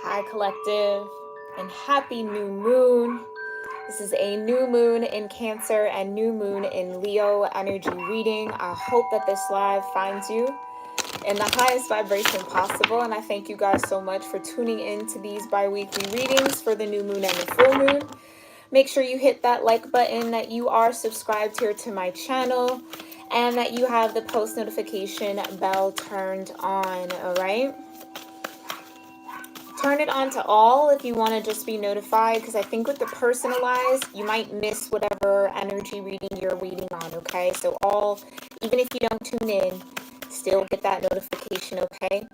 Hi, collective, and happy new moon. This is a new moon in Cancer and new moon in Leo energy reading. I hope that this live finds you in the highest vibration possible, and I thank you guys so much for tuning in to these bi-weekly readings for the new moon and the full moon. Make sure you hit that like button, that you are subscribed here to my channel, and that you have the post notification bell turned on, all right? Turn it on to all if you want to just be notified, because I think with the personalized, you might miss whatever energy reading you're reading on, okay? So all, even if you don't tune in, still get that notification, okay?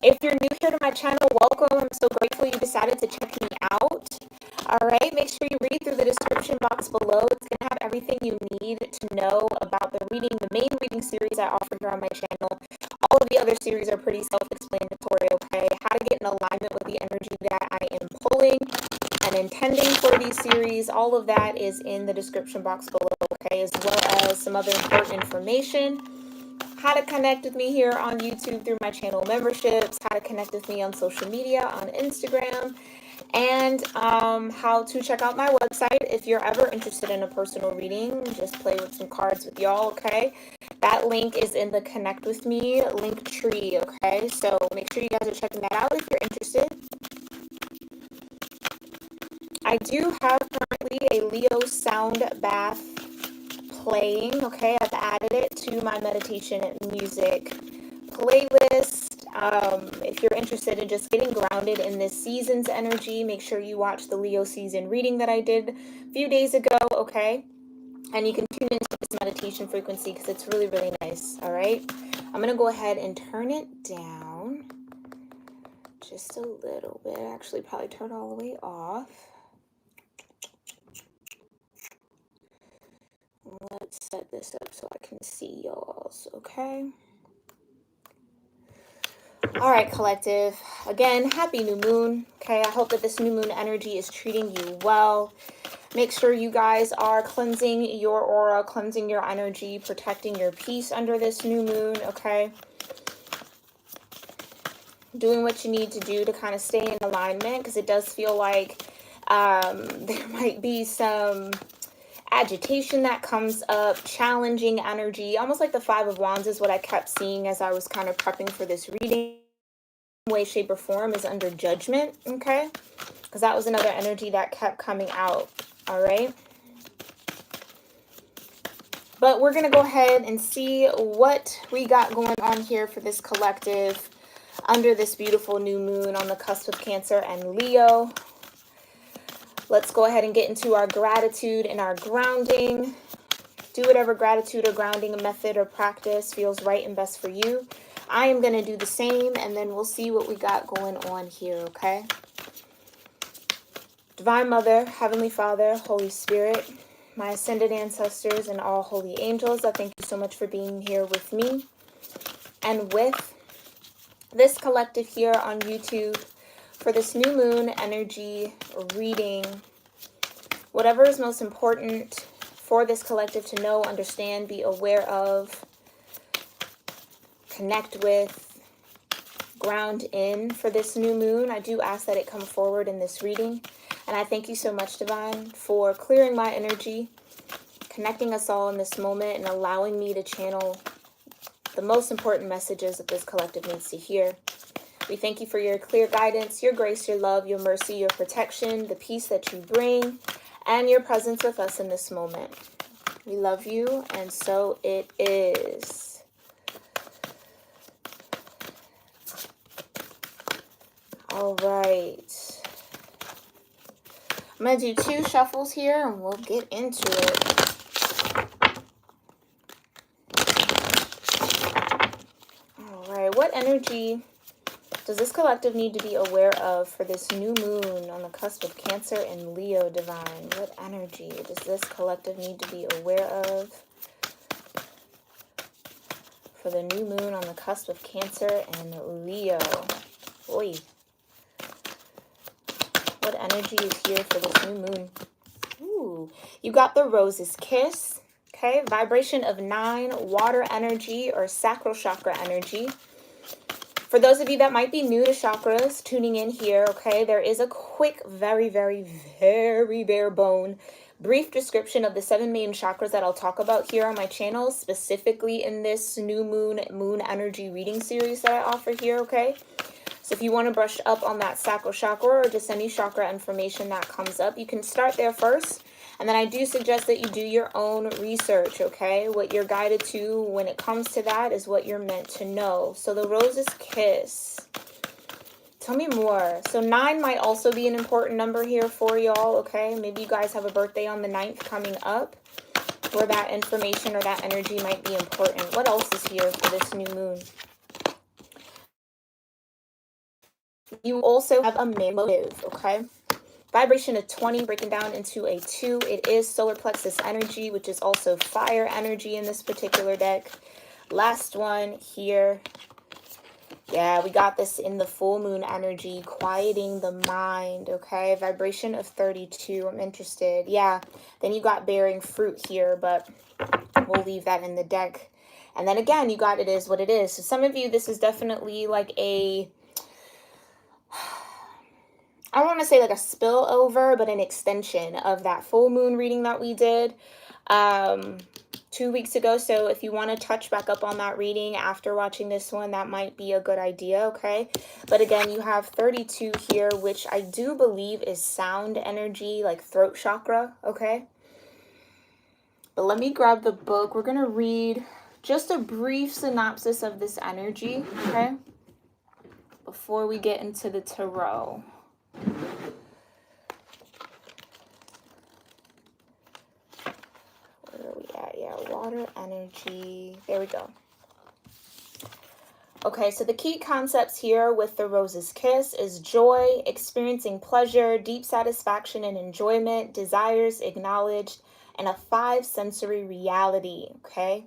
If you're new here to my channel, welcome. I'm so grateful you decided to check me out. All right, make sure you read through the description box below. It's going to have everything you need to know about the reading, the main reading series I offer here on my channel. All of the other series are pretty self-explanatory, okay? How to get in alignment with the energy that I am pulling and intending for these series. All of that is in the description box below, okay? As well as some other important information. How to connect with me here on YouTube through my channel memberships. How to connect with me on social media, on Instagram. And how to check out my website if you're ever interested in a personal reading. Just play with some cards with y'all, okay? That link is in the Connect With Me link tree, okay? So make sure you guys are checking that out if you're interested. I do have currently a Leo sound bath playing, okay? I've added it to my meditation and music playlist. If you're interested in just getting grounded in this season's energy, make sure you watch the Leo season reading that I did a few days ago, okay? And you can tune into this meditation frequency because it's really, really nice, all right? I'm going to go ahead and turn it down just a little bit. Actually, probably turn it all the way off. Let's set this up so I can see y'all's, okay? All right, collective. Again, happy new moon. Okay, I hope that this new moon energy is treating you well. Make sure you guys are cleansing your aura, cleansing your energy, protecting your peace under this new moon, okay? Doing what you need to do to kind of stay in alignment, because it does feel like there might be some agitation that comes up, challenging energy, almost like the Five of Wands is what I kept seeing as I was kind of prepping for this reading. Way, shape, or form is under judgment, okay? Because that was another energy that kept coming out, all right? But we're going to go ahead and see what we got going on here for this collective under this beautiful new moon on the cusp of Cancer and Leo. Let's go ahead and get into our gratitude and our grounding. Do whatever gratitude or grounding method or practice feels right and best for you. I am going to do the same, and then we'll see what we got going on here, okay? Divine Mother, Heavenly Father, Holy Spirit, my ascended ancestors, and all holy angels, I thank you so much for being here with me and with this collective here on YouTube for this new moon energy reading. Whatever is most important for this collective to know, understand, be aware of, connect with, ground in for this new moon, I do ask that it come forward in this reading. And I thank you so much, Divine, for clearing my energy, connecting us all in this moment, and allowing me to channel the most important messages that this collective needs to hear. We thank you for your clear guidance, your grace, your love, your mercy, your protection, the peace that you bring, and your presence with us in this moment. We love you, and so it is. All right. I'm going to do 2 shuffles here, and we'll get into it. All right. What energy does this collective need to be aware of for this new moon on the cusp of Cancer and Leo, Divine? What energy does this collective need to be aware of for the new moon on the cusp of Cancer and Leo? Oy. What energy is here for this new moon? Ooh, you got the Rose's Kiss. Okay, vibration of 9, water energy or sacral chakra energy. For those of you that might be new to chakras, tuning in here, okay, there is a quick, very, very, very bare bone, brief description of the 7 main chakras that I'll talk about here on my channel, specifically in this new moon energy reading series that I offer here, okay? So if you want to brush up on that sacral chakra or just any chakra information that comes up, you can start there first. And then I do suggest that you do your own research, okay? What you're guided to when it comes to that is what you're meant to know. So the rose's kiss. Tell me more. So 9 might also be an important number here for y'all, okay? Maybe you guys have a birthday on the 9th coming up where that information or that energy might be important. What else is here for this new moon? You also have a motive, okay? Vibration of 20 breaking down into a 2. It is solar plexus energy, which is also fire energy in this particular deck. Last one here. Yeah, we got this in the full moon energy, quieting the mind, okay? Vibration of 32. I'm interested. Yeah, then you got bearing fruit here, but we'll leave that in the deck. And then again, you got it is what it is. So some of you, this is definitely like a... I don't want to say like a spillover, but an extension of that full moon reading that we did 2 weeks ago. So if you want to touch back up on that reading after watching this one, that might be a good idea, okay? But again, you have 32 here, which I do believe is sound energy, like throat chakra, okay? But let me grab the book. We're going to read just a brief synopsis of this energy, okay? Before we get into the tarot. Where are we at? Yeah, water energy. There we go. Okay, so the key concepts here with the rose's kiss is joy, experiencing pleasure, deep satisfaction and enjoyment, desires acknowledged, and a 5 sensory reality, okay?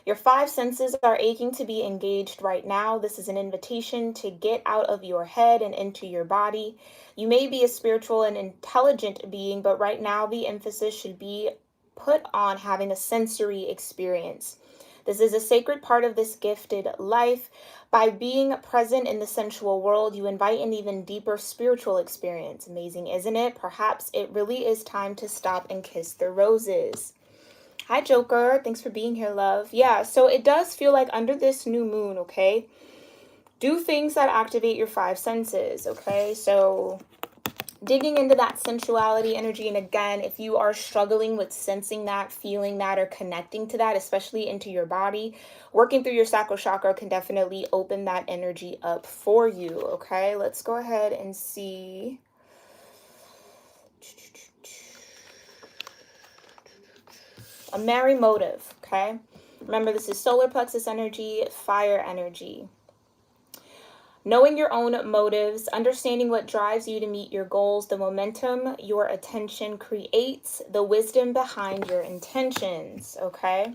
Your 5 senses are aching to be engaged right now. This is an invitation to get out of your head and into your body. You may be a spiritual and intelligent being, but right now the emphasis should be put on having a sensory experience. This is a sacred part of this gifted life. By being present in the sensual world, you invite an even deeper spiritual experience. Amazing, isn't it? Perhaps it really is time to stop and kiss the roses. Hi, Joker. Thanks for being here, love. Yeah, so it does feel like under this new moon, okay? Do things that activate your 5 senses, okay? So digging into that sensuality energy. And again, if you are struggling with sensing that, feeling that, or connecting to that, especially into your body, working through your sacral chakra can definitely open that energy up for you, okay? Let's go ahead and see. A merry motive, okay? Remember, this is solar plexus energy, fire energy. Knowing your own motives, understanding what drives you to meet your goals, the momentum your attention creates, the wisdom behind your intentions, okay?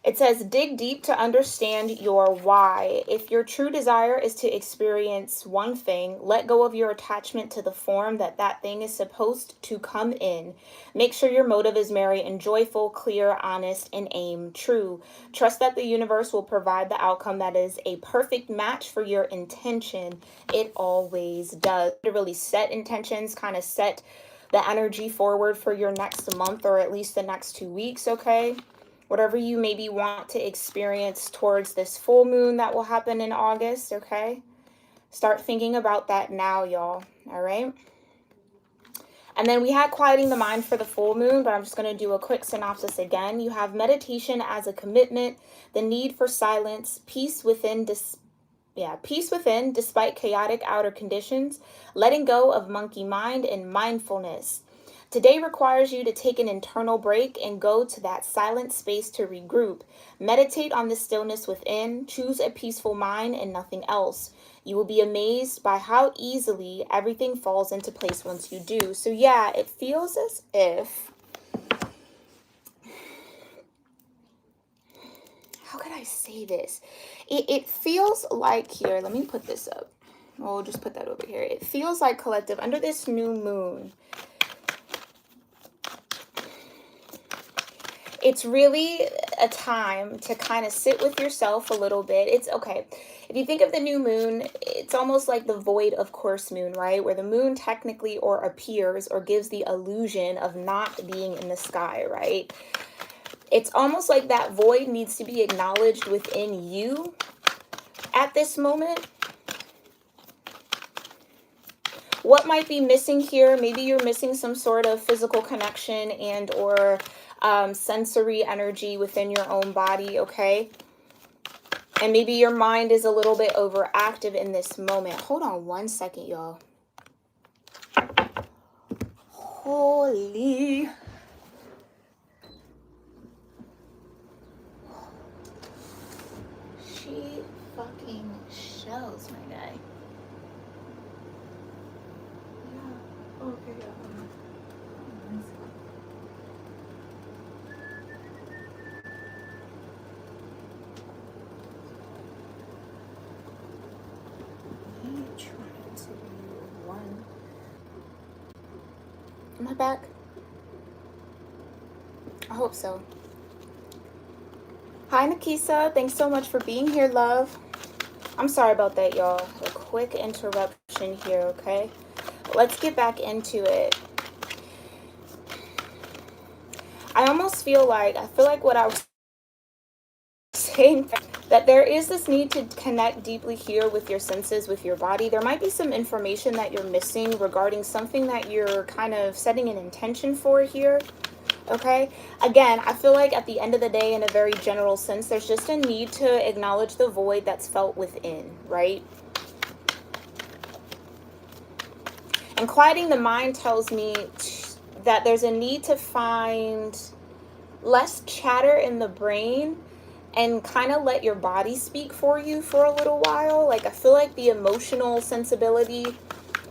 It says, dig deep to understand your why. If your true desire is to experience one thing, let go of your attachment to the form that thing is supposed to come in. Make sure your motive is merry and joyful, clear, honest, and aim true. Trust that the universe will provide the outcome that is a perfect match for your intention. It always does. To really set intentions, kind of set the energy forward for your next month or at least the next 2 weeks, okay? Whatever you maybe want to experience towards this full moon that will happen in August, okay? Start thinking about that now, y'all, all right? And then we had quieting the mind for the full moon, but I'm just going to do a quick synopsis again. You have meditation as a commitment, the need for silence, peace within despite chaotic outer conditions, letting go of monkey mind and mindfulness. Today requires you to take an internal break and go to that silent space to regroup. Meditate on the stillness within. Choose a peaceful mind and nothing else. You will be amazed by how easily everything falls into place once you do. So yeah, it feels as if... How could I say this? It feels like here, let me put this up. We'll just put that over here. It feels like collective, under this new moon, it's really a time to kind of sit with yourself a little bit. It's okay. If you think of the new moon, it's almost like the void of course moon, right? Where the moon technically or appears or gives the illusion of not being in the sky, right? It's almost like that void needs to be acknowledged within you at this moment. What might be missing here? Maybe you're missing some sort of physical connection and or sensory energy within your own body, okay? And maybe your mind is a little bit overactive in this moment. Hold on one second, y'all. Holy. She fucking shells, my guy. Yeah. Okay, yeah. Trying to be one. Am I back? I hope so. Hi, Nakisa. Thanks so much for being here, love. I'm sorry about that, y'all. A quick interruption here, okay? Let's get back into it. I feel like what I was saying, that there is this need to connect deeply here with your senses, with your body. There might be some information that you're missing regarding something that you're kind of setting an intention for here. Okay, again, I feel like at the end of the day, in a very general sense, there's just a need to acknowledge the void that's felt within, right? And quieting the mind tells me that there's a need to find less chatter in the brain and kind of let your body speak for you for a little while. Like, I feel like the emotional sensibility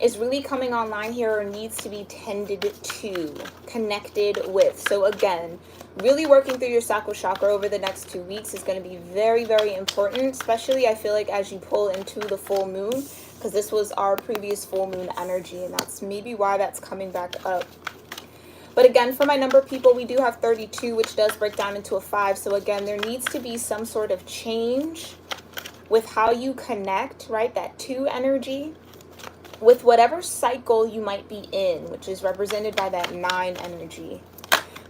is really coming online here, or needs to be tended to, connected with. So again, really working through your sacral chakra over the next 2 weeks is going to be very, very important, especially I feel like as you pull into the full moon, because this was our previous full moon energy, and that's maybe why that's coming back up. But again, for my number of people, we do have 32, which does break down into a 5. So again, there needs to be some sort of change with how you connect, right? That 2 energy with whatever cycle you might be in, which is represented by that 9 energy.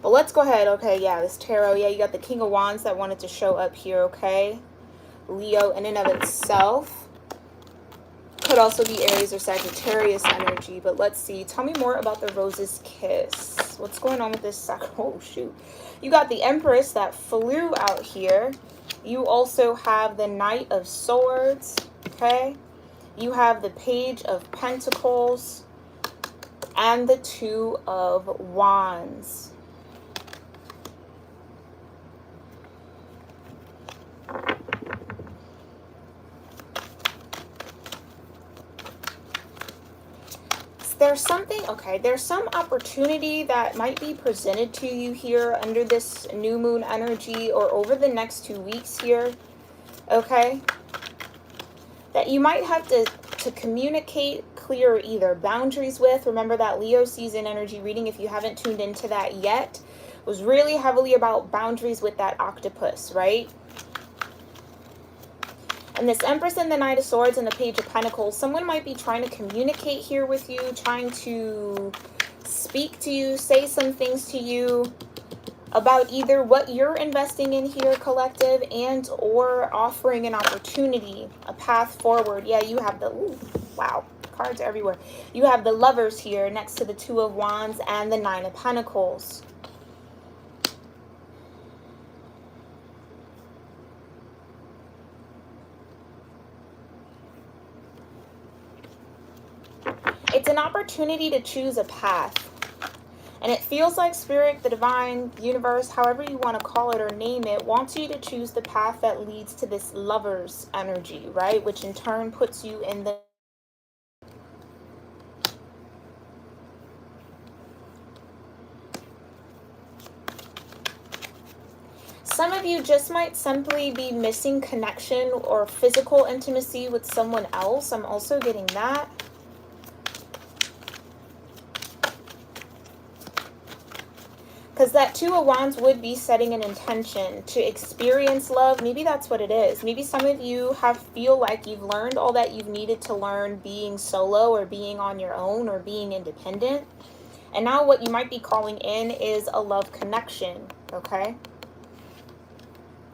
But let's go ahead. Okay, yeah, this tarot. Yeah, you got the King of Wands that wanted to show up here, okay? Leo in and of itself. Could also be Aries or Sagittarius energy, but let's see. Tell me more about the Rose's Kiss. What's going on with this sacral? Oh, shoot. You got the Empress that flew out here. You also have the Knight of Swords, okay? You have the Page of Pentacles and the Two of Wands. There's something, okay, there's some opportunity that might be presented to you here under this new moon energy or over the next 2 weeks here, okay? That you might have to communicate clear either boundaries with. Remember that Leo season energy reading, if you haven't tuned into that yet, was really heavily about boundaries with that octopus, right? And this Empress and the Knight of Swords and the Page of Pentacles, someone might be trying to communicate here with you, trying to speak to you, say some things to you about either what you're investing in here, collective, and or offering an opportunity, a path forward. Yeah, you have the, ooh, wow, cards everywhere. You have the Lovers here next to the Two of Wands and the Nine of Pentacles. It's an opportunity to choose a path. And it feels like Spirit, the Divine, Universe, however you want to call it or name it, wants you to choose the path that leads to this Lover's energy, right? Which in turn puts you in the... Some of you just might simply be missing connection or physical intimacy with someone else. I'm also getting that. Because that Two of Wands would be setting an intention to experience love. Maybe that's what it is. Maybe some of you feel like you've learned all that you've needed to learn being solo or being on your own or being independent. And now what you might be calling in is a love connection, okay?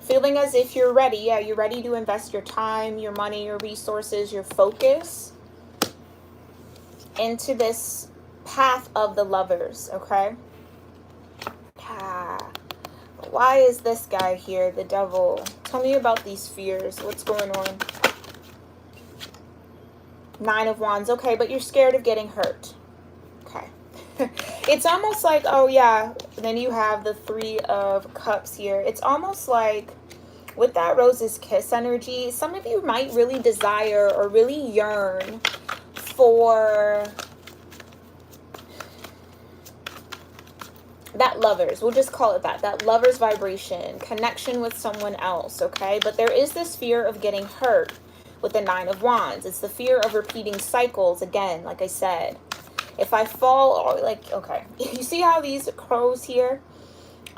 Feeling as if you're ready. Yeah, you're ready to invest your time, your money, your resources, your focus into this path of the lovers, okay? Why is this guy here, the devil? Tell me about these fears. What's going on? Nine of Wands. Okay, but you're scared of getting hurt. Okay. It's almost like, oh yeah, then you have the Three of Cups here. It's almost like with that Rose's Kiss energy, some of you might really desire or really yearn for that lovers, we'll just call it that lovers vibration, connection with someone else, okay? But there is this fear of getting hurt with the Nine of Wands. It's the fear of repeating cycles again, like I said. If I fall, or like, okay, you see how these crows here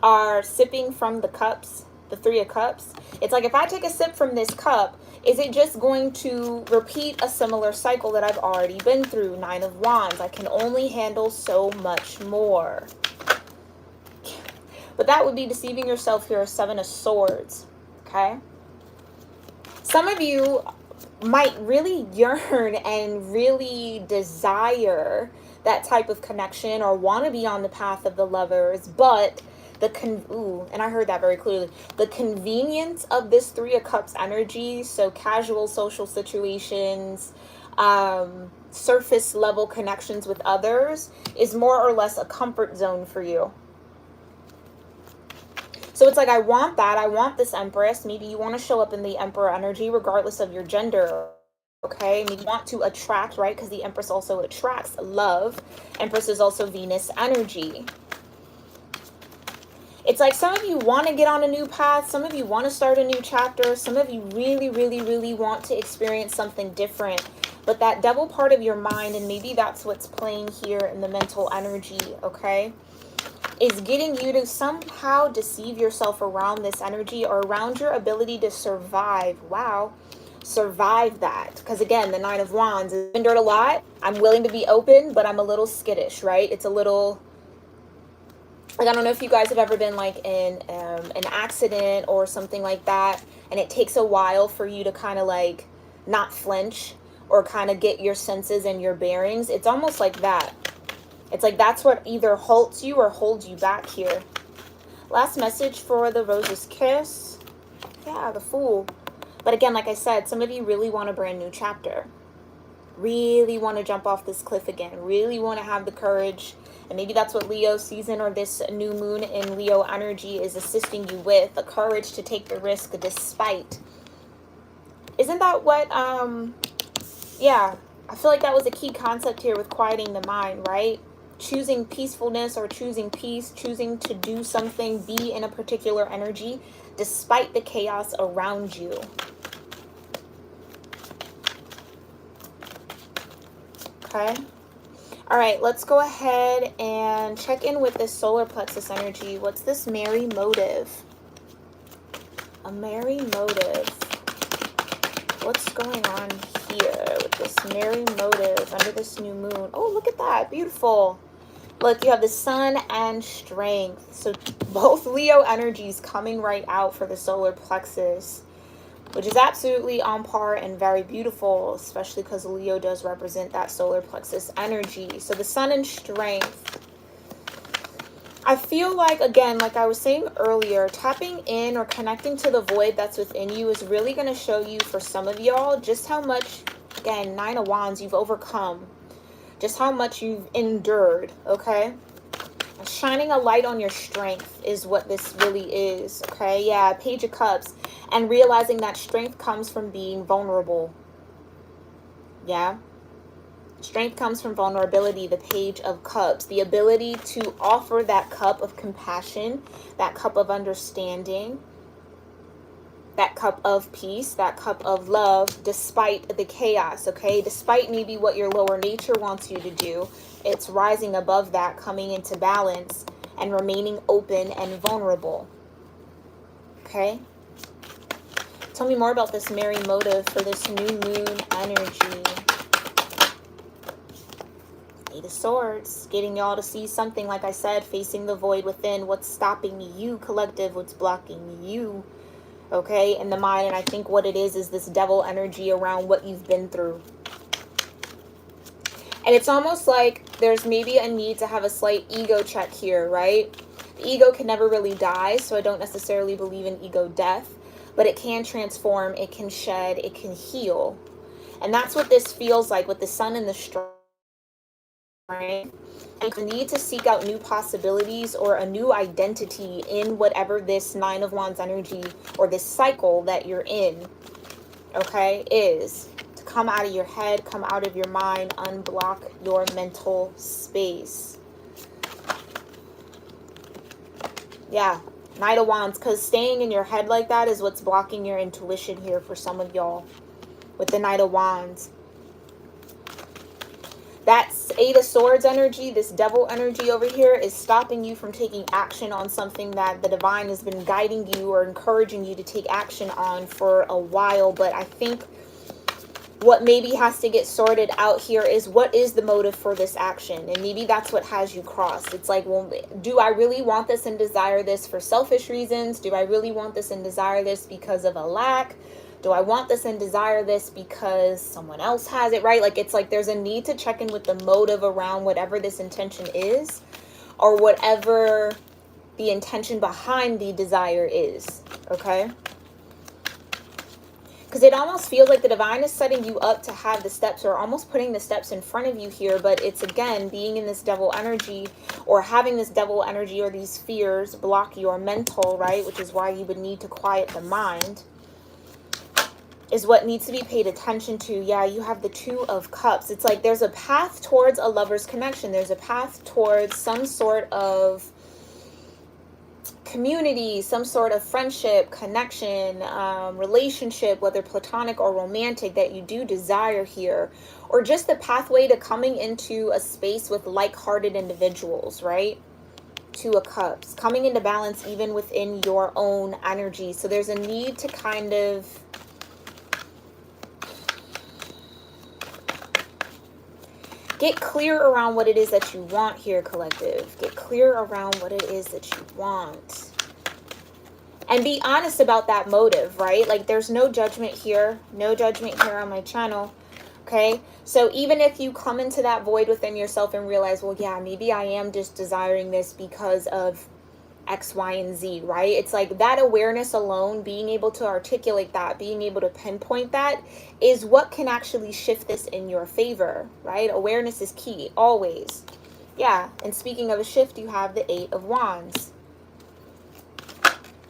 are sipping from the cups, the Three of Cups? It's like if I take a sip from this cup, is it just going to repeat a similar cycle that I've already been through? Nine of Wands, I can only handle so much more. But that would be deceiving yourself here, Seven of Swords, okay? Some of you might really yearn and really desire that type of connection or want to be on the path of the lovers, but and I heard that very clearly, the convenience of this Three of Cups energy, so casual social situations, surface level connections with others, is more or less a comfort zone for you. So it's like, I want that. I want this Empress. Maybe you want to show up in the Emperor energy regardless of your gender. Okay, maybe you want to attract, right? Because the Empress also attracts love. Empress is also Venus energy. It's like some of you want to get on a new path. Some of you want to start a new chapter. Some of you really, really, really want to experience something different. But that devil part of your mind, and maybe that's what's playing here in the mental energy, okay, is getting you to somehow deceive yourself around this energy or around your ability to survive. Wow. Survive that. Because again, the Nine of Wands is endured a lot. I'm willing to be open, but I'm a little skittish, right? It's a little, like, I don't know if you guys have ever been like in an accident or something like that, and it takes a while for you to kind of like not flinch or kind of get your senses and your bearings. It's almost like that. It's like that's what either halts you or holds you back here. Last message for the Rose's Kiss. Yeah, the Fool. But again, like I said, some of you really want a brand new chapter. Really want to jump off this cliff again. Really want to have the courage. And maybe that's what Leo season or this new moon in Leo energy is assisting you with. The courage to take the risk despite. Isn't that what, yeah, I feel like that was a key concept here with quieting the mind, right? Choosing peacefulness or choosing peace, choosing to do something, be in a particular energy despite the chaos around you. Okay. All right, let's go ahead and check in with this solar plexus energy. What's this merry motive? A merry motive. What's going on here with this merry motive under this new moon? Oh, look at that. Beautiful. Look, you have the Sun and Strength. So both Leo energies coming right out for the solar plexus, which is absolutely on par and very beautiful, especially because Leo does represent that solar plexus energy. So the Sun and Strength. I feel like, again, like I was saying earlier, tapping in or connecting to the void that's within you is really going to show you, for some of y'all, just how much, again, Nine of Wands, you've overcome. Just how much you've endured, okay? And shining a light on your strength is what this really is, okay? Yeah, Page of Cups. And realizing that strength comes from being vulnerable. Yeah? Strength comes from vulnerability, the Page of Cups. The ability to offer that cup of compassion, that cup of understanding, that cup of peace, that cup of love, despite the chaos, okay? Despite maybe what your lower nature wants you to do, it's rising above that, coming into balance, and remaining open and vulnerable. Okay? Tell me more about this merry motive for this new moon energy. Eight of Swords, getting y'all to see something, like I said, facing the void within. What's stopping you, collective? What's blocking you? Okay, in the mind. And I think what it is this devil energy around what you've been through. And it's almost like there's maybe a need to have a slight ego check here, right? The ego can never really die, so I don't necessarily believe in ego death, but it can transform, it can shed, it can heal. And that's what this feels like with the sun and the strength. Right? And you need to seek out new possibilities or a new identity in whatever this Nine of Wands energy or this cycle that you're in, okay, is. To come out of your head, come out of your mind, unblock your mental space. Yeah, Knight of Wands, because staying in your head like that is what's blocking your intuition here for some of y'all with the Knight of Wands. That's Eight of Swords energy, this devil energy over here, is stopping you from taking action on something that the divine has been guiding you or encouraging you to take action on for a while. But I think what maybe has to get sorted out here is what is the motive for this action? And maybe that's what has you crossed. It's like, well, do I really want this and desire this for selfish reasons? Do I really want this and desire this because of a lack? Do I want this and desire this because someone else has it, right? Like, it's like there's a need to check in with the motive around whatever this intention is, or whatever the intention behind the desire is, okay? Because it almost feels like the divine is setting you up to have the steps, or almost putting the steps in front of you here. But it's, again, being in this devil energy or having this devil energy or these fears block your mental, right? Which is why you would need to quiet the mind, is what needs to be paid attention to. Yeah, you have the Two of Cups. It's like there's a path towards a lover's connection. There's a path towards some sort of community, some sort of friendship, connection, relationship, whether platonic or romantic, that you do desire here. Or just the pathway to coming into a space with like-hearted individuals, right? Two of Cups. Coming into balance even within your own energy. So there's a need to kind of get clear around what it is that you want here, collective. Get clear around what it is that you want. And be honest about that motive, right? Like, there's no judgment here. No judgment here on my channel, okay? So even if you come into that void within yourself and realize, well, yeah, maybe I am just desiring this because of X, Y, and Z, right? It's like that awareness alone, being able to articulate that, being able to pinpoint that, is what can actually shift this in your favor, right? Awareness is key, always. Yeah, and speaking of a shift, you have the Eight of Wands.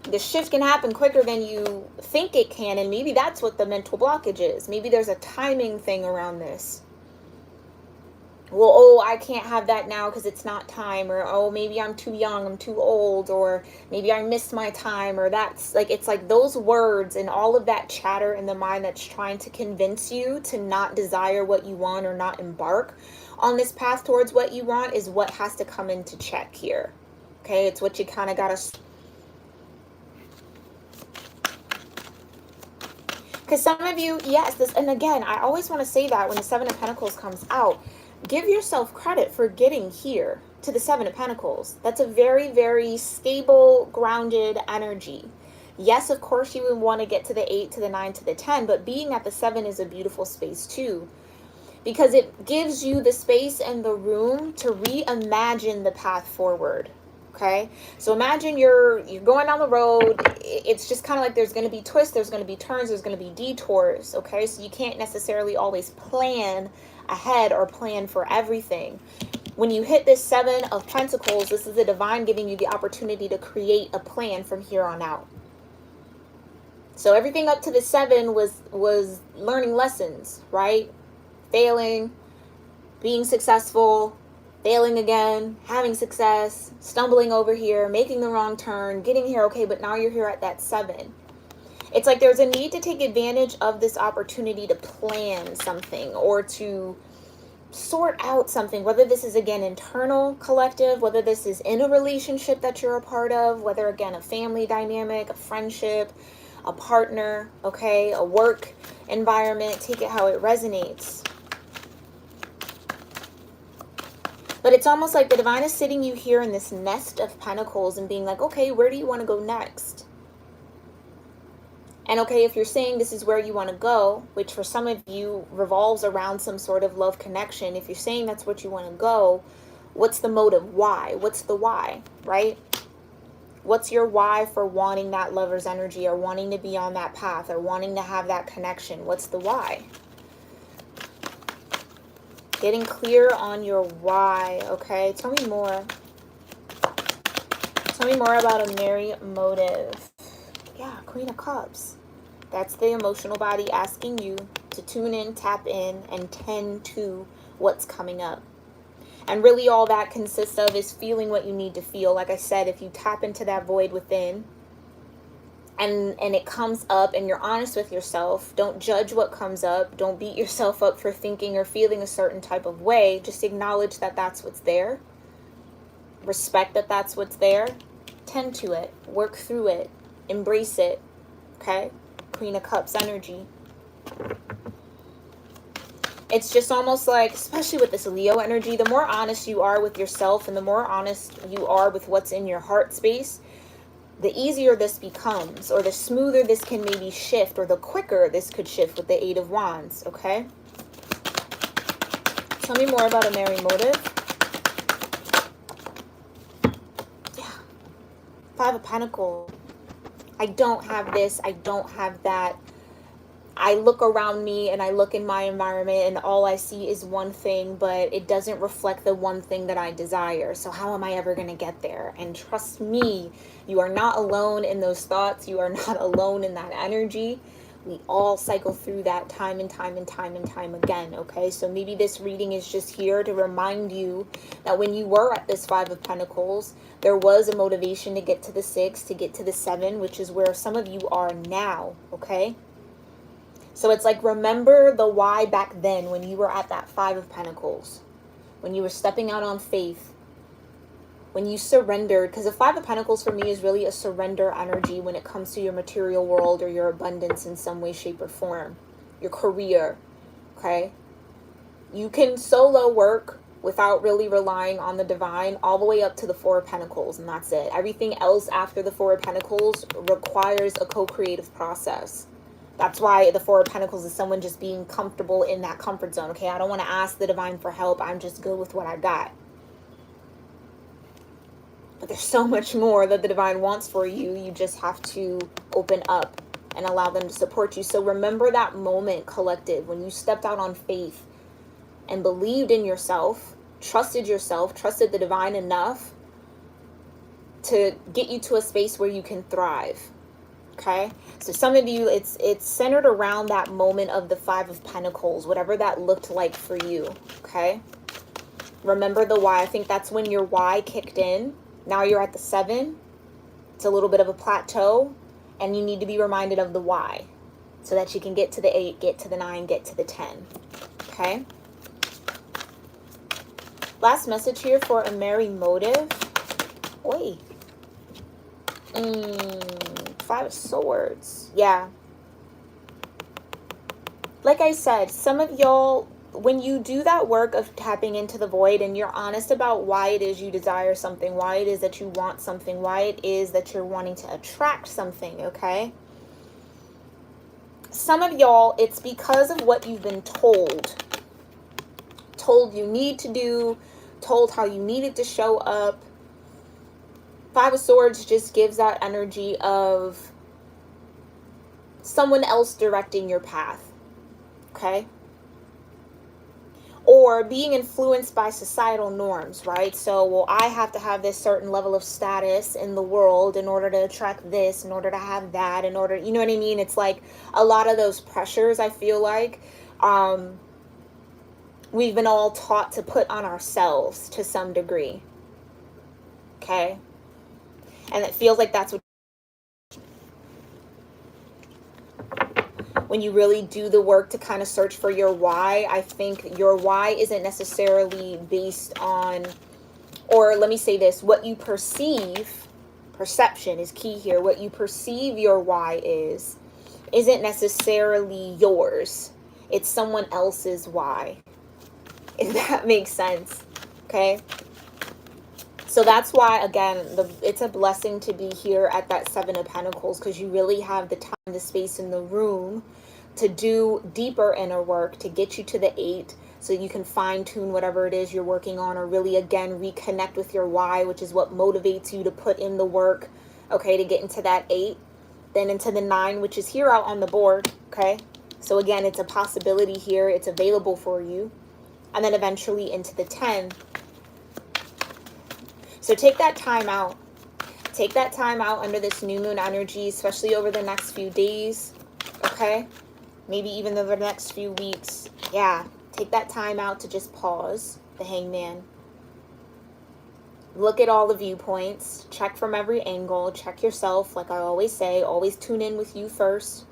The shift can happen quicker than you think it can, and maybe that's what the mental blockage is. Maybe there's a timing thing around this. Well, oh, I can't have that now because it's not time, or oh, maybe I'm too young, I'm too old, or maybe I missed my time, or that's like, it's like those words and all of that chatter in the mind that's trying to convince you to not desire what you want or not embark on this path towards what you want is what has to come into check here. Okay, it's what you kind of got to... Because some of you, yes, this, and again, I always want to say that when the Seven of Pentacles comes out, give yourself credit for getting here to the Seven of Pentacles. That's a very, very stable, grounded energy. Yes, of course, you would want to get to the 8, to the 9, to the 10, but being at the 7 is a beautiful space too, because it gives you the space and the room to reimagine the path forward. Okay, so imagine you're going down the road. It's just kind of like there's going to be twists, there's going to be turns, there's going to be detours. Okay, so you can't necessarily always plan ahead or plan for everything. When you hit this Seven of Pentacles, this is the divine giving you the opportunity to create a plan from here on out. So everything up to the 7 was learning lessons, right? Failing, being successful, failing again, having success, stumbling over here, making the wrong turn, getting here, okay, but now you're here at that 7. It's like there's a need to take advantage of this opportunity to plan something, or to sort out something, whether this is, again, internal, collective, whether this is in a relationship that you're a part of, whether, again, a family dynamic, a friendship, a partner, okay, a work environment. Take it how it resonates. But it's almost like the divine is sitting you here in this nest of pentacles and being like, okay, where do you want to go next? And okay, if you're saying this is where you want to go, which for some of you revolves around some sort of love connection, if you're saying that's what you want to go, what's the motive? Why? What's the why, right? What's your why for wanting that lover's energy, or wanting to be on that path, or wanting to have that connection? What's the why? Getting clear on your why, okay? Tell me more. Tell me more about a merry motive. Yeah, Queen of Cups. That's the emotional body asking you to tune in, tap in, and tend to what's coming up. And really all that consists of is feeling what you need to feel. Like I said, if you tap into that void within and it comes up and you're honest with yourself, don't judge what comes up. Don't beat yourself up for thinking or feeling a certain type of way. Just acknowledge that that's what's there. Respect that that's what's there. Tend to it. Work through it. Embrace it. Okay? Queen of Cups energy. It's just almost like, especially with this Leo energy, the more honest you are with yourself and the more honest you are with what's in your heart space, the easier this becomes, or the smoother this can maybe shift, or the quicker this could shift with the Eight of Wands, okay? Tell me more about a merry motive. Yeah. Five of Pentacles. I don't have this, I don't have that. I look around me and I look in my environment and all I see is one thing, but it doesn't reflect the one thing that I desire. So how am I ever going to get there? And trust me, you are not alone in those thoughts. You are not alone in that energy. We all cycle through that time and time and time and time again, okay? So maybe this reading is just here to remind you that when you were at this Five of Pentacles, there was a motivation to get to the 6, to get to the 7, which is where some of you are now, okay? So it's like, remember the why back then when you were at that Five of Pentacles, when you were stepping out on faith, when you surrendered, because the Five of Pentacles for me is really a surrender energy when it comes to your material world or your abundance in some way, shape, or form, your career, okay? You can solo work without really relying on the divine all the way up to the Four of Pentacles, and that's it. Everything else after the Four of Pentacles requires a co-creative process. That's why the Four of Pentacles is someone just being comfortable in that comfort zone, okay? I don't want to ask the divine for help. I'm just good with what I got. But there's so much more that the divine wants for you. You just have to open up and allow them to support you. So remember that moment, collective, when you stepped out on faith and believed in yourself, trusted the divine enough to get you to a space where you can thrive. Okay, so some of you, it's centered around that moment of the Five of Pentacles, whatever that looked like for you. Okay, remember the why. I think that's when your why kicked in. Now you're at the 7. It's a little bit of a plateau, and you need to be reminded of the why so that you can get to the 8, get to the 9, get to the 10. Okay, last message here for a merry motive. Oi. Five of Swords. Yeah. Like I said, some of y'all, when you do that work of tapping into the void and you're honest about why it is you desire something, why it is that you want something, why it is that you're wanting to attract something, okay? Some of y'all, it's because of what you've been told. Told you need to do, told how you need it to show up. Five of Swords just gives that energy of someone else directing your path, okay? Or being influenced by societal norms, right? So, well, I have to have this certain level of status in the world in order to attract this, in order to have that, in order, you know what I mean? It's like a lot of those pressures, I feel like, we've been all taught to put on ourselves to some degree, okay? And it feels like that's when you really do the work to kind of search for your why, I think your why isn't necessarily based on, or let me say this, what you perceive, perception is key here. What you perceive your why isn't necessarily yours. It's someone else's why, if that makes sense. Okay? So that's why, again, it's a blessing to be here at that Seven of Pentacles, because you really have the time, the space, and the room to do deeper inner work, to get you to the 8, so you can fine-tune whatever it is you're working on, or really, again, reconnect with your why, which is what motivates you to put in the work, okay, to get into that 8, then into the 9, which is here out on the board, okay? So again, it's a possibility here. It's available for you. And then eventually into the 10. So take that time out. Take that time out under this new moon energy, especially over the next few days, okay? Maybe even over the next few weeks. Yeah, take that time out to just pause, the Hangman. Look at all the viewpoints. Check from every angle. Check yourself, like I always say. Always tune in with you first.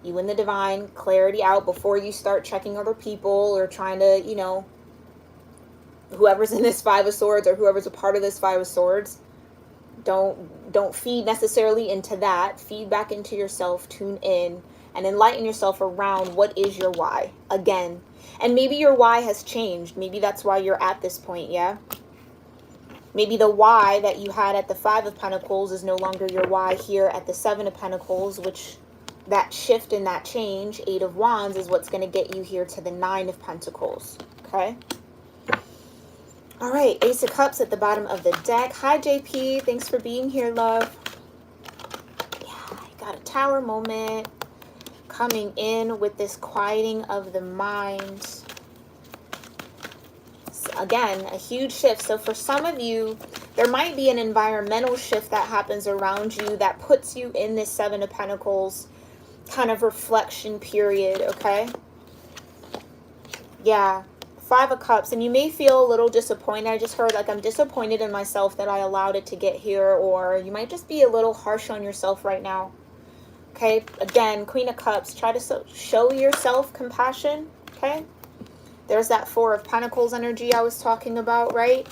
You and the divine. Clarity out before you start checking other people or trying to, you know, whoever's in this Five of Swords or whoever's a part of this Five of Swords, don't feed necessarily into that. Feed back into yourself, tune in, and enlighten yourself around what is your why, again. And maybe your why has changed. Maybe that's why you're at this point, yeah? Maybe the why that you had at the Five of Pentacles is no longer your why here at the Seven of Pentacles, which that shift and that change, 8 of Wands, is what's going to get you here to the 9 of Pentacles, okay? All right, Ace of Cups at the bottom of the deck. Hi, JP. Thanks for being here, love. Yeah, I got a Tower moment coming in with this quieting of the mind. So again, a huge shift. So for some of you, there might be an environmental shift that happens around you that puts you in this Seven of Pentacles kind of reflection period, okay? Yeah. 5 of Cups, and you may feel a little disappointed. I just heard, like, I'm disappointed in myself that I allowed it to get here, or you might just be a little harsh on yourself right now. Okay, again, Queen of Cups, try to show yourself compassion, okay? There's that 4 of Pentacles energy I was talking about, right?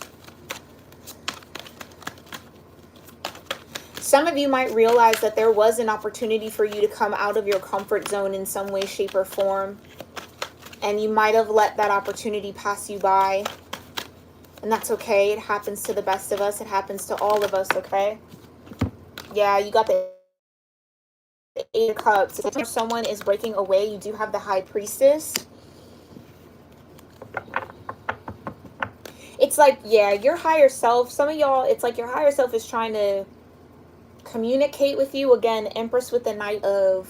Some of you might realize that there was an opportunity for you to come out of your comfort zone in some way, shape, or form. And you might have let that opportunity pass you by. And that's okay. It happens to the best of us. It happens to all of us, okay? Yeah, you got the 8 of Cups. If someone is breaking away, you do have the High Priestess. It's like, yeah, your higher self, some of y'all, it's like your higher self is trying to communicate with you. Again, Empress with the Knight of...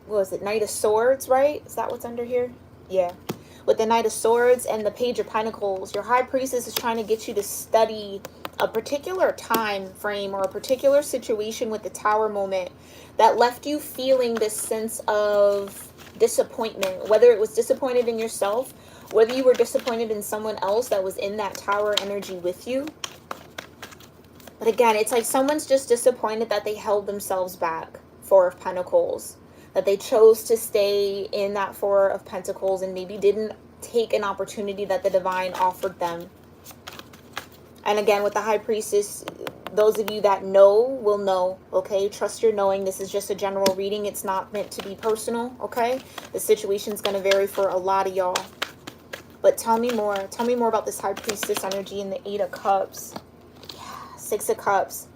what was it? Knight of Swords, right? Is that what's under here? Yeah. With the Knight of Swords and the Page of Pentacles, your High Priestess is trying to get you to study a particular time frame or a particular situation with the Tower moment that left you feeling this sense of disappointment, whether it was disappointed in yourself, whether you were disappointed in someone else that was in that Tower energy with you. But again, it's like someone's just disappointed that they held themselves back. 4 of Pentacles. That they chose to stay in that 4 of Pentacles and maybe didn't take an opportunity that the divine offered them. And again, with the High Priestess, those of you that know will know, okay? Trust your knowing. This is just a general reading. It's not meant to be personal, okay? The situation's going to vary for a lot of y'all. But tell me more. Tell me more about this High Priestess energy and the 8 of Cups. Yeah, 6 of Cups.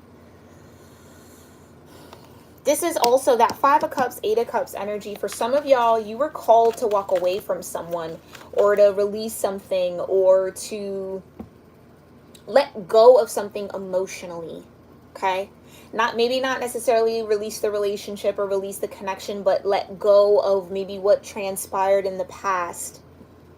This is also that 5 of Cups, 8 of Cups energy. For some of y'all, you were called to walk away from someone or to release something or to let go of something emotionally, okay? Maybe not necessarily release the relationship or release the connection, but let go of maybe what transpired in the past,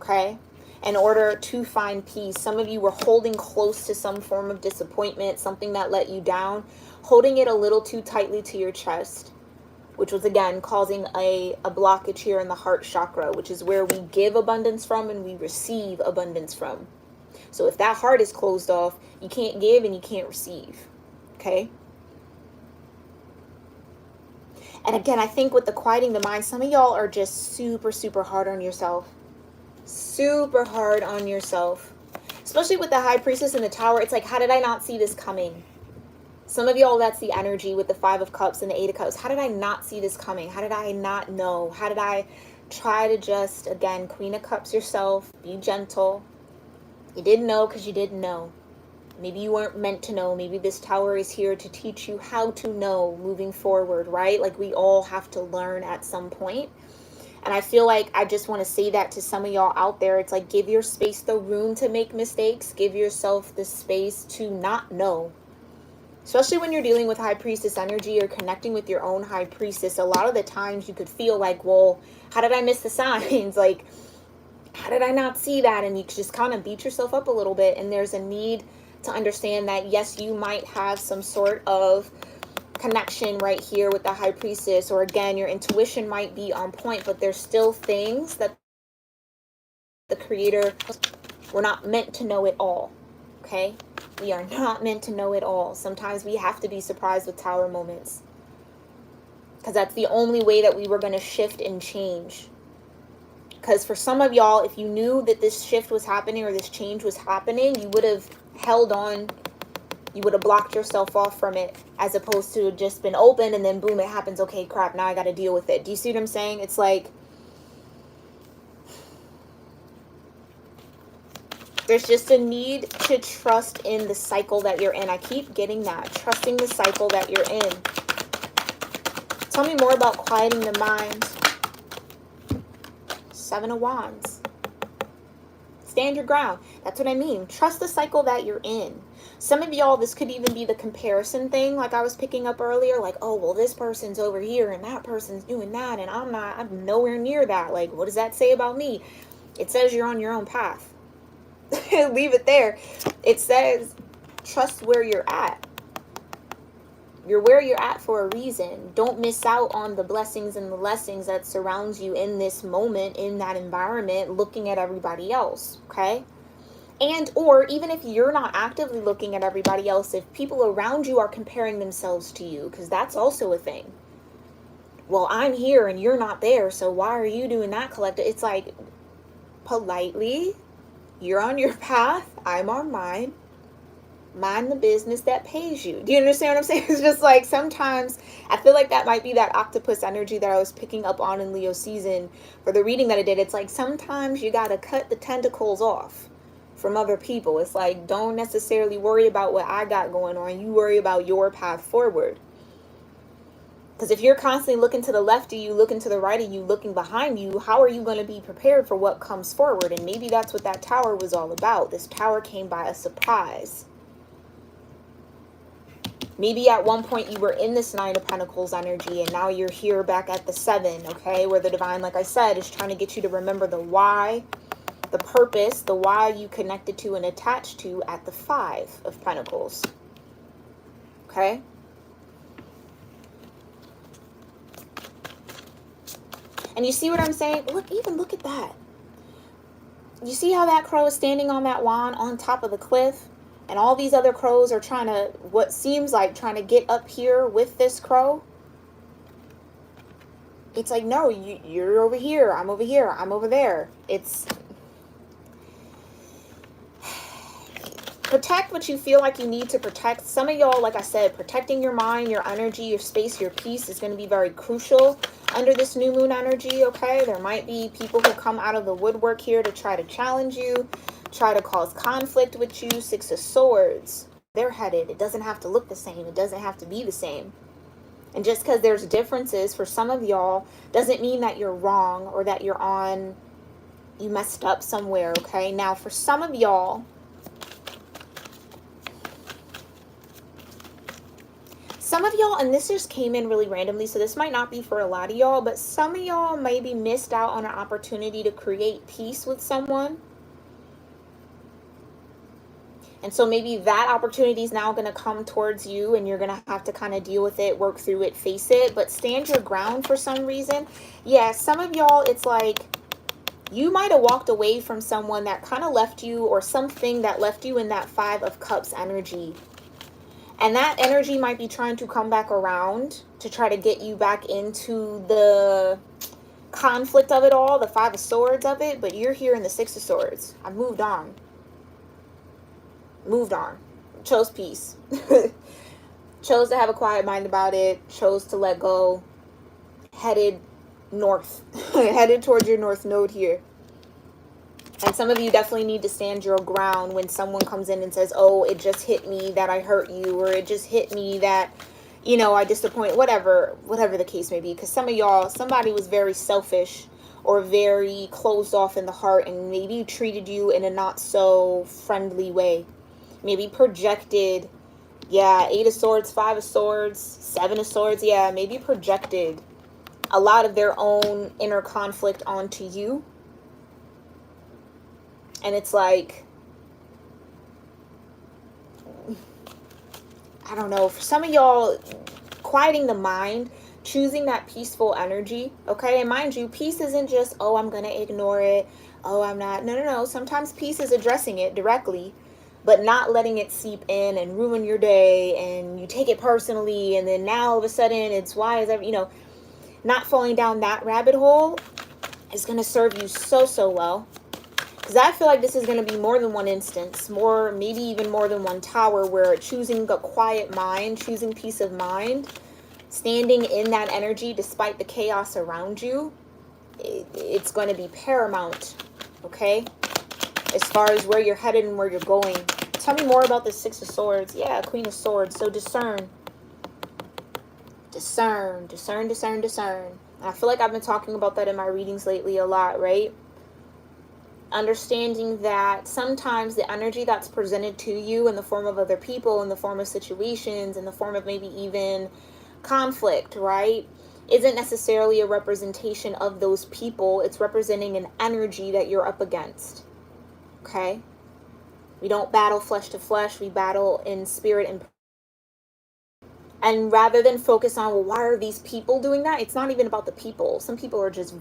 okay? In order to find peace. Some of you were holding close to some form of disappointment, something that let you down, holding it a little too tightly to your chest, which was again causing a blockage here in the heart chakra, which is where we give abundance from and we receive abundance from. So if that heart is closed off, you can't give and you can't receive, okay? And again, I think with the quieting the mind, some of y'all are just super, super hard on yourself. Super hard on yourself. Especially with the High Priestess in the Tower, it's like, how did I not see this coming? Some of y'all, that's the energy with the Five of Cups and the Eight of Cups. How did I not see this coming? How did I not know? How did I try to just, again, Queen of Cups yourself, be gentle. You didn't know because you didn't know. Maybe you weren't meant to know. Maybe this tower is here to teach you how to know moving forward, right? Like we all have to learn at some point. And I feel like I just want to say that to some of y'all out there. It's like, give your space the room to make mistakes. Give yourself the space to not know. Especially when you're dealing with High Priestess energy or connecting with your own High Priestess. A lot of the times you could feel like, well, how did I miss the signs? Like, how did I not see that? And you just kind of beat yourself up a little bit. And there's a need to understand that, yes, you might have some sort of connection right here with the High Priestess, or again, your intuition might be on point, but there's still things that the Creator, we're not meant to know it all. Okay, we are not meant to know it all. Sometimes we have to be surprised with tower moments, because that's the only way that we were going to shift and change. Because for some of y'all, if you knew that this shift was happening or this change was happening, you would have held on. You would have blocked yourself off from it, as opposed to just been open and then boom, it happens. Okay, crap, now I got to deal with it. Do you see what I'm saying? It's like, there's just a need to trust in the cycle that you're in. I keep getting that. Trusting the cycle that you're in. Tell me more about quieting the mind. Seven of Wands. Stand your ground. That's what I mean. Trust the cycle that you're in. Some of y'all, this could even be the comparison thing, like I was picking up earlier. Like, oh, well, this person's over here and that person's doing that and I'm nowhere near that. Like, what does that say about me? It says you're on your own path. Leave it there. It says trust where you're at. You're where you're at for a reason. Don't miss out on the blessings and the lessons that surrounds you in this moment, in that environment, looking at everybody else, okay? And or even if you're not actively looking at everybody else, if people around you are comparing themselves to you, because that's also a thing. Well, I'm here and you're not there, so why are you doing that, collective? It's like, politely, you're on your path, I'm on mine. Mind the business that pays you. Do you understand what I'm saying? It's just like, sometimes I feel like that might be that octopus energy that I was picking up on in Leo season for the reading that I did. It's like, sometimes you got to cut the tentacles off from other people. It's like, don't necessarily worry about what I got going on. You worry about your path forward. Because if you're constantly looking to the left of you, looking to the right of you, looking behind you, how are you going to be prepared for what comes forward? And maybe that's what that tower was all about. This tower came by a surprise. Maybe at one point you were in this Nine of Pentacles energy and now you're here back at the Seven, okay? Where the divine, like I said, is trying to get you to remember the why, the purpose, the why you connected to and attached to at the Five of Pentacles, okay? And you see what I'm saying? Look, even look at that. You see how that crow is standing on that wand on top of the cliff? And all these other crows are trying to, what seems like trying to get up here with this crow. It's like, no, you're over here. I'm over here. I'm over there. It's, protect what you feel like you need to protect. Some of y'all, like I said, protecting your mind, your energy, your space, your peace is going to be very crucial under this new moon energy, okay? There might be people who come out of the woodwork here to try to challenge you, try to cause conflict with you. Six of Swords, they're headed. It doesn't have to look the same. It doesn't have to be the same. And just because there's differences for some of y'all doesn't mean that you're wrong or that you're on, you messed up somewhere, okay? Now, for some of y'all, and this just came in really randomly, so this might not be for a lot of y'all, but some of y'all maybe missed out on an opportunity to create peace with someone. And so maybe that opportunity is now going to come towards you and you're going to have to kind of deal with it, work through it, face it, but stand your ground for some reason. Yeah, some of y'all, it's like you might have walked away from someone that kind of left you, or something that left you in that Five of Cups energy. And that energy might be trying to come back around to try to get you back into the conflict of it all, the Five of Swords of it, but you're here in the Six of Swords. I've moved on. Chose peace. Chose to have a quiet mind about it. Chose to let go. Headed north. Headed towards your north node here. And some of you definitely need to stand your ground when someone comes in and says, oh, it just hit me that I hurt you, or it just hit me that, you know, I disappointed, whatever the case may be. Because some of y'all, somebody was very selfish or very closed off in the heart and maybe treated you in a not so friendly way. Maybe projected, yeah, 8 of Swords, 5 of Swords, 7 of Swords, yeah, maybe projected a lot of their own inner conflict onto you. And it's like, I don't know, for some of y'all, quieting the mind, choosing that peaceful energy, okay? And mind you, peace isn't just, oh, I'm going to ignore it. Oh, I'm not. No. Sometimes peace is addressing it directly, but not letting it seep in and ruin your day, and you take it personally, and then now all of a sudden it's why is every, you know, not falling down that rabbit hole is going to serve you so well. Because I feel like this is going to be more than one instance, maybe even more than one tower, where choosing a quiet mind, choosing peace of mind, standing in that energy despite the chaos around you, it's going to be paramount, okay? As far as where you're headed and where you're going. Tell me more about the Six of Swords. Yeah, Queen of Swords. So discern. Discern. And I feel like I've been talking about that in my readings lately a lot, right? Understanding that sometimes the energy that's presented to you in the form of other people, in the form of situations, in the form of maybe even conflict, right, isn't necessarily a representation of those people. It's representing an energy that you're up against, okay? We don't battle flesh to flesh. We battle in spirit and rather than focus on, well, why are these people doing that? It's not even about the people. Some people are just,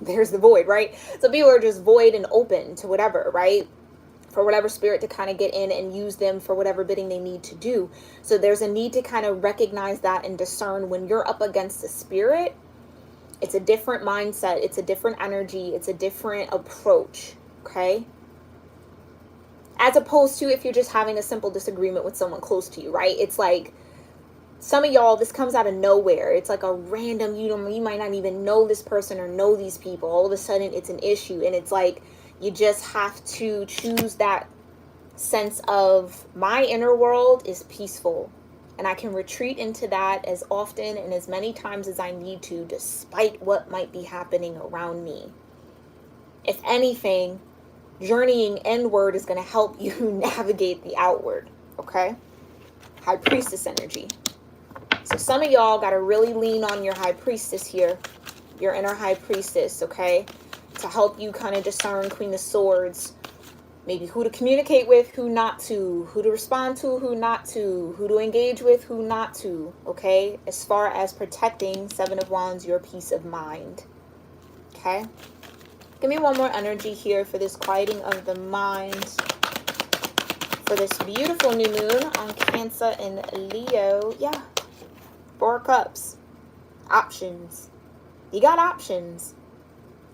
there's the void, right? Some people are just void and open to whatever, right? For whatever spirit to kind of get in and use them for whatever bidding they need to do. So there's a need to kind of recognize that and discern when you're up against a spirit. It's a different mindset. It's a different energy. It's a different approach, okay? As opposed to if you're just having a simple disagreement with someone close to you, right? It's like, some of y'all, this comes out of nowhere. It's like a random, you might not even know this person or know these people. All of a sudden, it's an issue. And it's like, you just have to choose that sense of, my inner world is peaceful. And I can retreat into that as often and as many times as I need to, despite what might be happening around me. If anything, journeying inward is going to help you navigate the outward, okay? High Priestess energy. So some of y'all got to really lean on your High Priestess here, your inner High Priestess, okay? To help you kind of discern Queen of Swords, maybe who to communicate with, who not to, who to respond to, who not to, who to engage with, who not to, okay? As far as protecting, Seven of Wands, your peace of mind, okay? Give me one more energy here for this quieting of the mind, for this beautiful new moon on Cancer and Leo. Yeah. 4 of Cups. Options. You got options,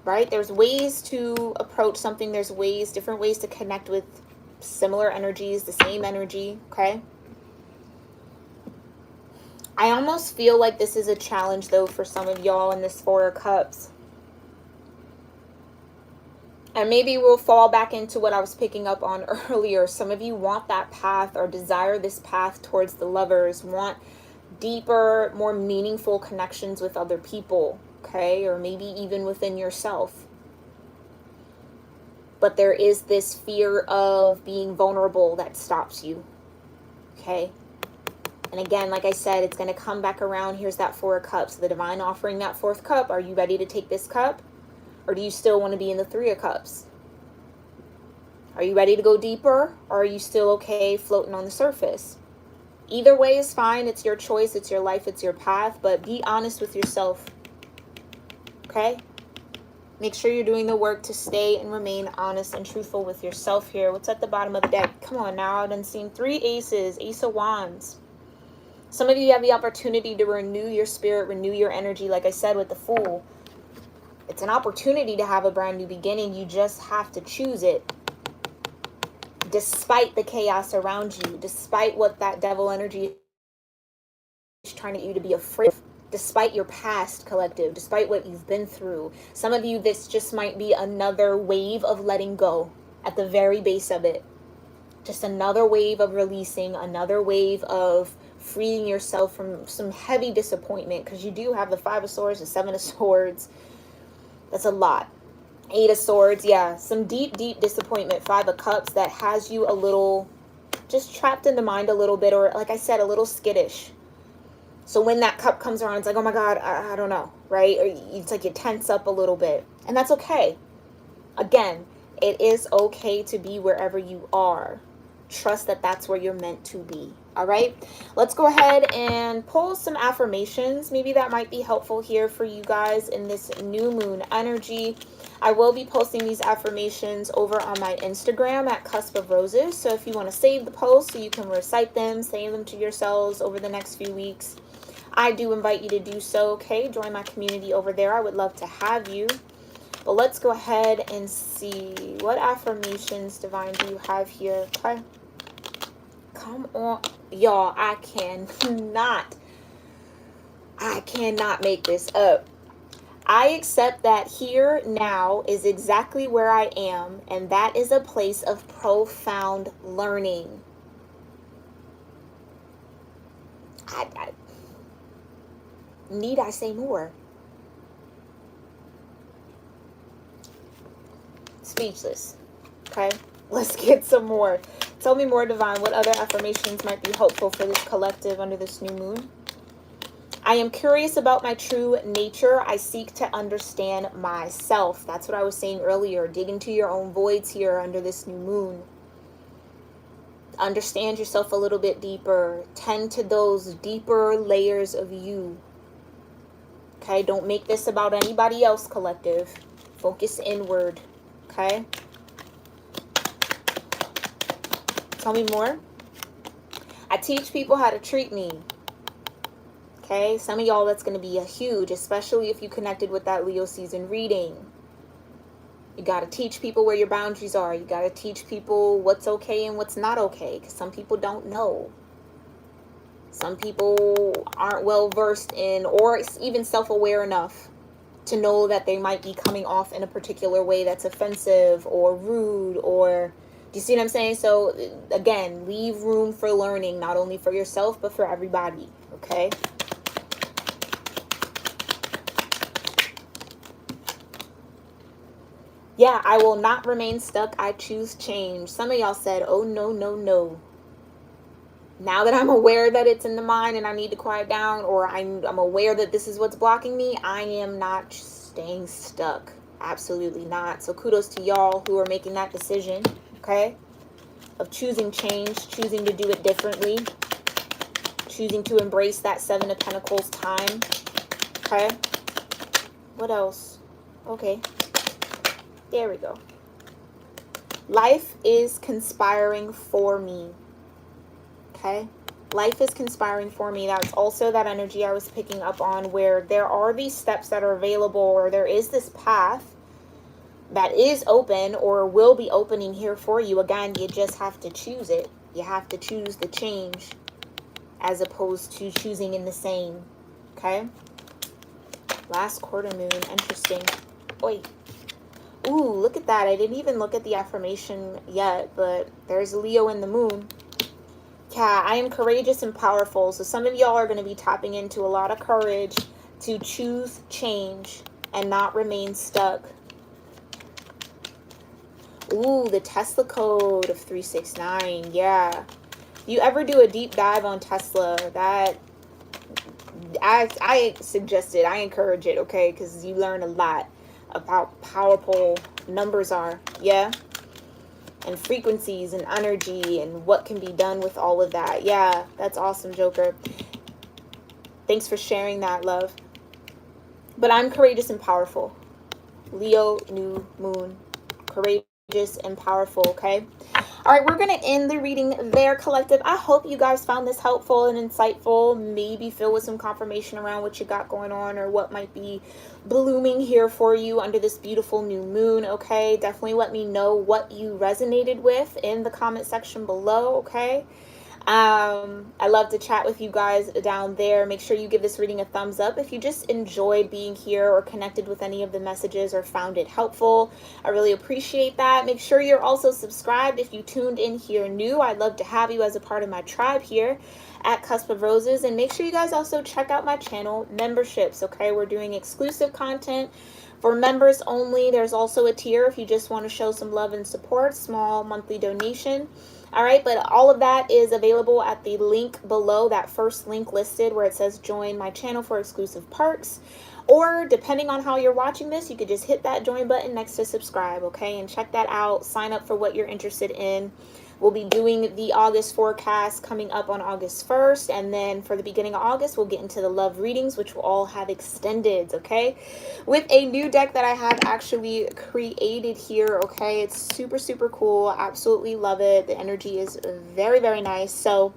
right? There's ways to approach something. There's ways, different ways to connect with similar energies, the same energy, okay? I almost feel like this is a challenge, though, for some of y'all in this 4 of Cups. And maybe we'll fall back into what I was picking up on earlier. Some of you want that path or desire this path towards the Lovers, want deeper, more meaningful connections with other people, okay? Or maybe even within yourself. But there is this fear of being vulnerable that stops you, okay? And again, like I said, it's going to come back around. Here's that 4 of Cups, the divine offering that 4th cup. Are you ready to take this cup? Or do you still want to be in the 3 of Cups? Are you ready to go deeper? Or are you still okay floating on the surface? Either way is fine. It's your choice. It's your life. It's your path. But be honest with yourself. Okay? Make sure you're doing the work to stay and remain honest and truthful with yourself here. What's at the bottom of the deck? Come on now. I've done seen 3 aces. Ace of Wands. Some of you have the opportunity to renew your spirit, renew your energy. Like I said with the Fool, it's an opportunity to have a brand new beginning. You just have to choose it. Despite the chaos around you, despite what that devil energy is trying to get you to be afraid of, despite your past, collective, despite what you've been through. Some of you, this just might be another wave of letting go at the very base of it. Just another wave of releasing, another wave of freeing yourself from some heavy disappointment, because you do have the 5 of Swords, the 7 of Swords. That's a lot. 8 of Swords, yeah, some deep disappointment. 5 of Cups that has you a little just trapped in the mind a little bit, or like I said, a little skittish. So when that cup comes around, it's like, oh my God, I don't know, right? Or it's like you tense up a little bit, and that's okay. Again, it is okay to be wherever you are. Trust that that's where you're meant to be. All right, let's go ahead and pull some affirmations. Maybe that might be helpful here for you guys in this new moon energy. I will be posting these affirmations over on my Instagram at Cusp of Roses. So if you want to save the post so you can recite them, say them to yourselves over the next few weeks, I do invite you to do so, okay? Join my community over there. I would love to have you. But let's go ahead and see what affirmations, Divine, do you have here, okay? Come on, y'all. I cannot make this up. I accept that here now is exactly where I am, and that is a place of profound learning. Need I say more? Speechless. Okay, let's get some more. Tell me more, Divine. What other affirmations might be helpful for this collective under this new moon? I am curious about my true nature. I seek to understand myself. That's what I was saying earlier. Dig into your own voids here under this new moon. Understand yourself a little bit deeper. Tend to those deeper layers of you. Okay, don't make this about anybody else, collective. Focus inward. Okay? Tell me more. I teach people how to treat me. Okay, some of y'all, that's going to be a huge, especially if you connected with that Leo season reading. You got to teach people where your boundaries are. You got to teach people what's okay and what's not okay, because some people don't know. Some people aren't well versed in, or even self-aware enough to know that they might be coming off in a particular way that's offensive or rude, or, do you see what I'm saying? So again, leave room for learning, not only for yourself, but for everybody. Okay. Yeah, I will not remain stuck. I choose change. Some of y'all said, oh, no, no, no. Now that I'm aware that it's in the mind and I need to quiet down, or I'm aware that this is what's blocking me, I am not staying stuck. Absolutely not. So kudos to y'all who are making that decision, okay? Of choosing change, choosing to do it differently, choosing to embrace that 7 of Pentacles time, okay? What else? Okay. There we go. Life is conspiring for me. Okay? Life is conspiring for me. That's also that energy I was picking up on, where there are these steps that are available, or there is this path that is open or will be opening here for you. Again, you just have to choose it. You have to choose the change as opposed to choosing in the same. Okay? Last quarter moon. Interesting. Oi. Ooh, look at that. I didn't even look at the affirmation yet, but there's Leo in the moon. Yeah, I am courageous and powerful. So some of y'all are going to be tapping into a lot of courage to choose change and not remain stuck. Ooh, the Tesla code of 369. Yeah. You ever do a deep dive on Tesla? That I suggest it. I encourage it, okay? Because you learn a lot about how powerful numbers are. Yeah. And frequencies and energy and what can be done with all of that. Yeah, that's awesome, Joker. Thanks for sharing that, love. But I'm courageous and powerful. Leo, new moon, courageous and powerful, okay? All right, we're going to end the reading there, collective. I hope you guys found this helpful and insightful, maybe filled with some confirmation around what you got going on or what might be blooming here for you under this beautiful new moon, okay? Definitely let me know what you resonated with in the comment section below, okay? I love to chat with you guys down there. Make sure you give this reading a thumbs up if you just enjoyed being here or connected with any of the messages or found it helpful. I really appreciate that. Make sure you're also subscribed if you tuned in here new. I'd love to have you as a part of my tribe here at Cusp of Roses. And make sure you guys also check out my channel memberships, okay? We're doing exclusive content for members only. There's also a tier if you just want to show some love and support, small monthly donation. All right, but all of that is available at the link below, that first link listed where it says join my channel for exclusive perks. Or depending on how you're watching this, you could just hit that join button next to subscribe, okay? And check that out. Sign up for what you're interested in. We'll be doing the August forecast coming up on August 1st. And then for the beginning of August, we'll get into the love readings, which will all have extendeds, okay? With a new deck that I have actually created here, okay? It's super, super cool. Absolutely love it. The energy is very, very nice. So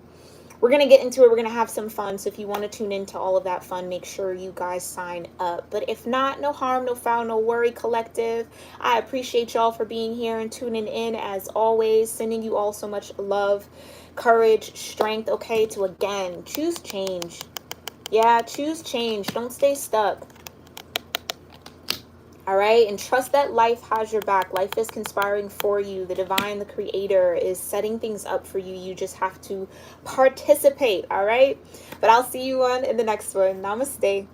we're going to get into it. We're going to have some fun. So if you want to tune into all of that fun, make sure you guys sign up. But if not, no harm, no foul, no worry, collective. I appreciate y'all for being here and tuning in as always. Sending you all so much love, courage, strength, okay, to again, choose change. Yeah, choose change. Don't stay stuck. All right, and trust that life has your back. Life is conspiring for you. The divine, the creator, is setting things up for you. You just have to participate, all right? But I'll see you in the next one. Namaste.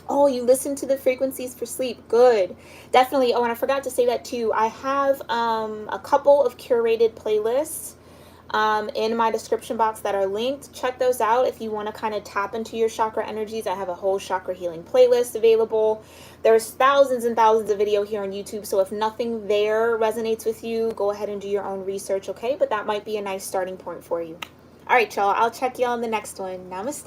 Oh, you listen to the frequencies for sleep. Good. Definitely. Oh, and I forgot to say that too. I have a couple of curated playlists in my description box that are linked. Check those out if you want to kind of tap into your chakra energies. I have a whole chakra healing playlist available. There's thousands and thousands of video here on YouTube, so if nothing there resonates with you, go ahead and do your own research, okay? But that might be a nice starting point for you. All right, y'all. I'll check y'all in the next one. Namaste.